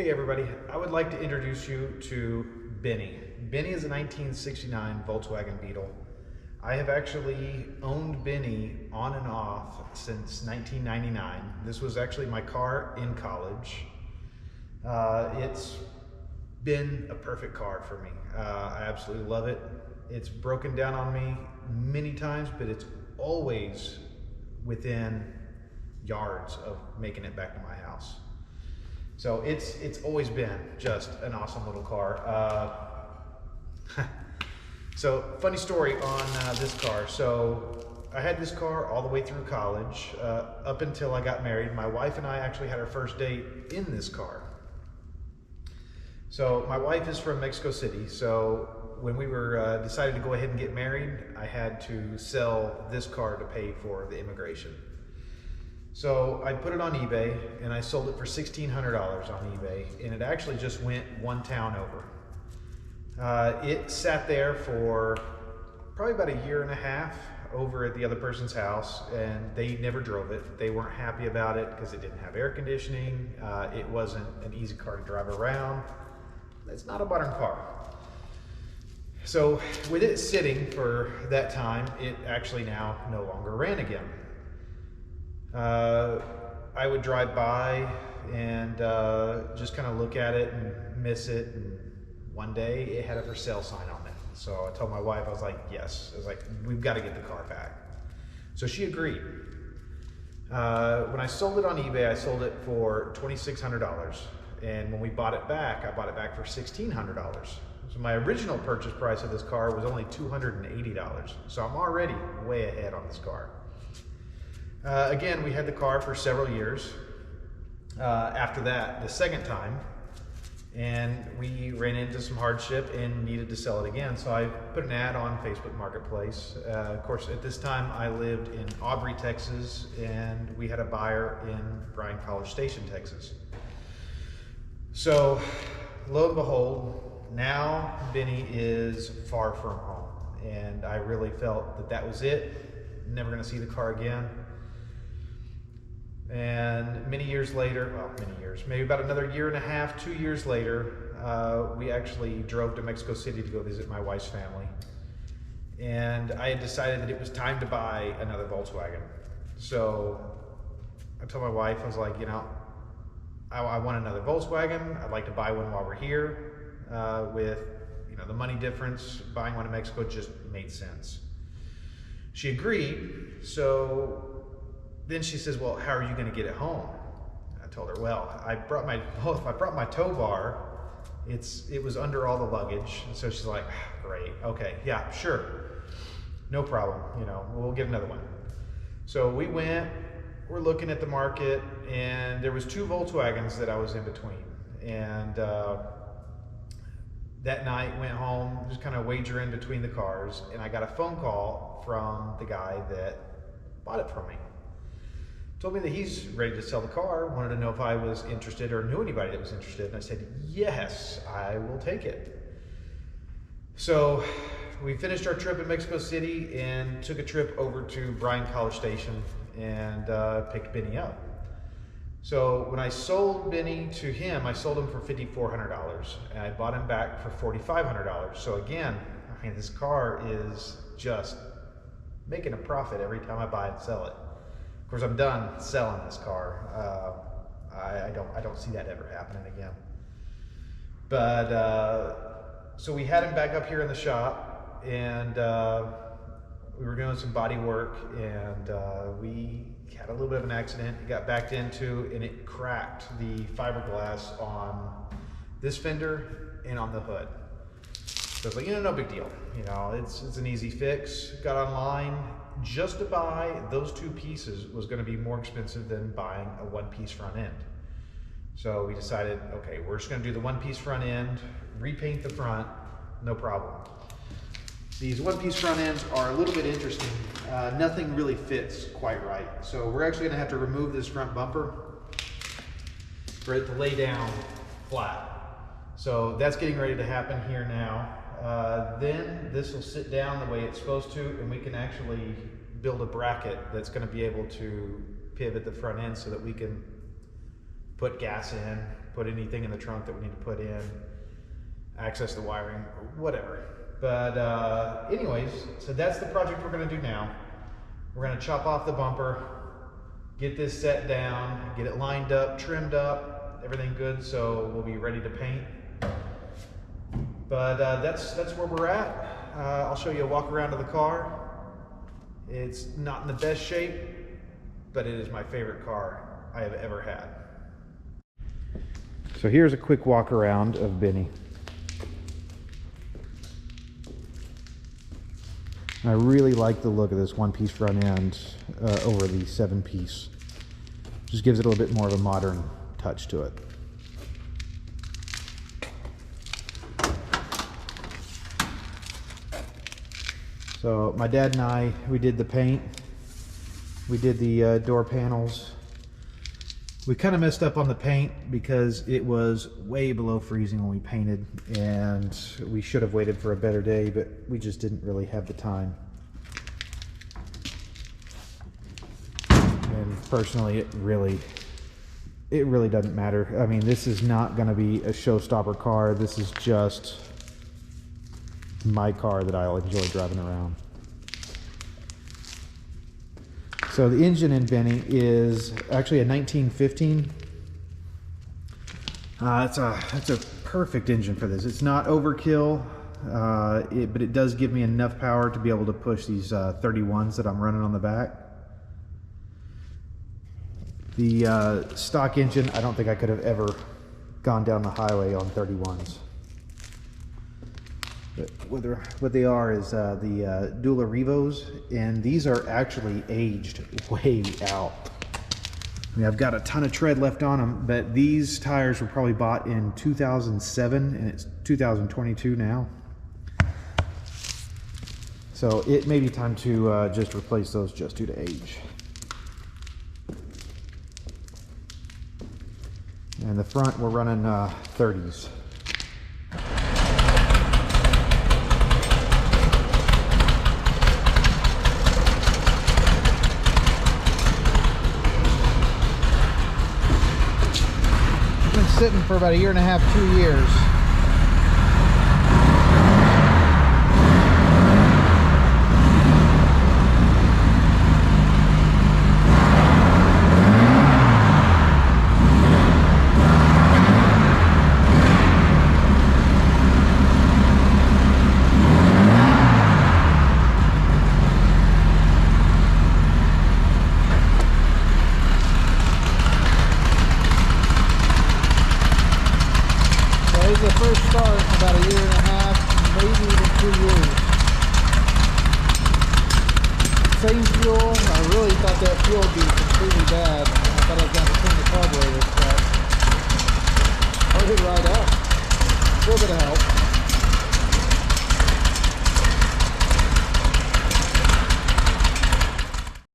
Hey everybody, I would like to introduce you to Benny. Benny is a 1969 Volkswagen Beetle. I have actually owned Benny on and off since 1999. This was actually my car in college. It's been a perfect car for me. I absolutely love it. It's broken down on me many times, but it's always within yards of making it back to my house. So it's always been just an awesome little car. So funny story on this car. So I had this car all the way through college, up until I got married. My wife and I actually had our first date in this car. So my wife is from Mexico City. So when we were decided to go ahead and get married, I had to sell this car to pay for the immigration. So I put it on eBay and I sold it for $1,600 on eBay, and it actually just went one town over. It sat there for probably about a year and a half over at the other person's house, and they never drove it. They weren't happy about it because it didn't have air conditioning. It wasn't an easy car to drive around. It's not a modern car. So with it sitting for that time, it actually now no longer ran again. I would drive by and just kind of look at it and miss it, and one day it had a for sale sign on it. So I told my wife, I was like, yes. I was like, we've got to get the car back. So she agreed. When I sold it on eBay, I sold it for $2,600. And when we bought it back, I bought it back for $1,600. So my original purchase price of this car was only $280. So I'm already way ahead on this car. Again, we had the car for several years after that, the second time, and we ran into some hardship and needed to sell it again. So I put an ad on Facebook Marketplace. Of course, at this time, I lived in Aubrey, Texas, and we had a buyer in Bryan College Station, Texas. So, lo and behold, now Benny is far from home, and I really felt that that was it. Never going to see the car again. And many years later, well, many years, maybe about another year and a half, 2 years later, we actually drove to Mexico City to go visit my wife's family. And I had decided that it was time to buy another Volkswagen. So I told my wife, I was like, you know, I want another Volkswagen. I'd like to buy one while we're here. With, you know, the money difference, buying one in Mexico just made sense. She agreed. So then she says, well, how are you going to get it home? I told her, well, I brought my tow bar. It was under all the luggage. And so she's like, great, okay, yeah, sure, no problem. You know, we'll get another one. So we went. We're looking at the market, and there was two Volkswagens that I was in between. And that night, went home, just kind of wagering between the cars, and I got a phone call from the guy that bought it from me. Told me that he's ready to sell the car, wanted to know if I was interested or knew anybody that was interested, and I said, yes, I will take it. So we finished our trip in Mexico City and took a trip over to Bryan College Station and picked Benny up. So when I sold Benny to him, I sold him for $5,400, and I bought him back for $4,500. So again, I mean, this car is just making a profit every time I buy and sell it. Of course, I'm done selling this car. I don't see that ever happening again. But so we had him back up here in the shop, and we were doing some body work, and we had a little bit of an accident. It got backed into, and it cracked the fiberglass on this fender and on the hood. So it's like, you know, no big deal. You know, it's an easy fix. Got online. Just to buy those two pieces was going to be more expensive than buying a one-piece front end. So we decided, okay, we're just going to do the one-piece front end, repaint the front, no problem. These one-piece front ends are a little bit interesting. Nothing really fits quite right. So we're actually going to have to remove this front bumper for it to lay down flat. So that's getting ready to happen here now. Then this will sit down the way it's supposed to, and we can actually build a bracket that's going to be able to pivot the front end so that we can put gas in, put anything in the trunk that we need to put in, access the wiring, whatever. But anyways, so that's the project we're going to do now. We're going to chop off the bumper, get this set down, get it lined up, trimmed up, everything good, so we'll be ready to paint. But that's where we're at. I'll show you a walk around of the car. It's not in the best shape, but it is my favorite car I have ever had. So here's a quick walk around of Benny. I really like the look of this one-piece front end over the 7-piece. Just gives it a little bit more of a modern touch to it. So my dad and I, we did the paint. We did the door panels. We kind of messed up on the paint because it was way below freezing when we painted, and we should have waited for a better day, but we just didn't really have the time. And personally, it really doesn't matter. I mean, this is not going to be a showstopper car. This is just my car that I'll enjoy driving around. So the engine in Benny is actually a 1915. It's a perfect engine for this. It's not overkill, but it does give me enough power to be able to push these 31s that I'm running on the back. The stock engine, I don't think I could have ever gone down the highway on 31s. But what they are is the Dula Revos, and these are actually aged way out. I mean, I've got a ton of tread left on them, but these tires were probably bought in 2007, and it's 2022 now. So it may be time to just replace those just due to age. And the front, we're running 30s. Sitting for about a year and a half, 2 years. The first start in about a year and a half, maybe even 2 years. Same fuel. I really thought that fuel would be completely bad. I thought I was going to clean the carburetor, but it hit right up. A little bit of help.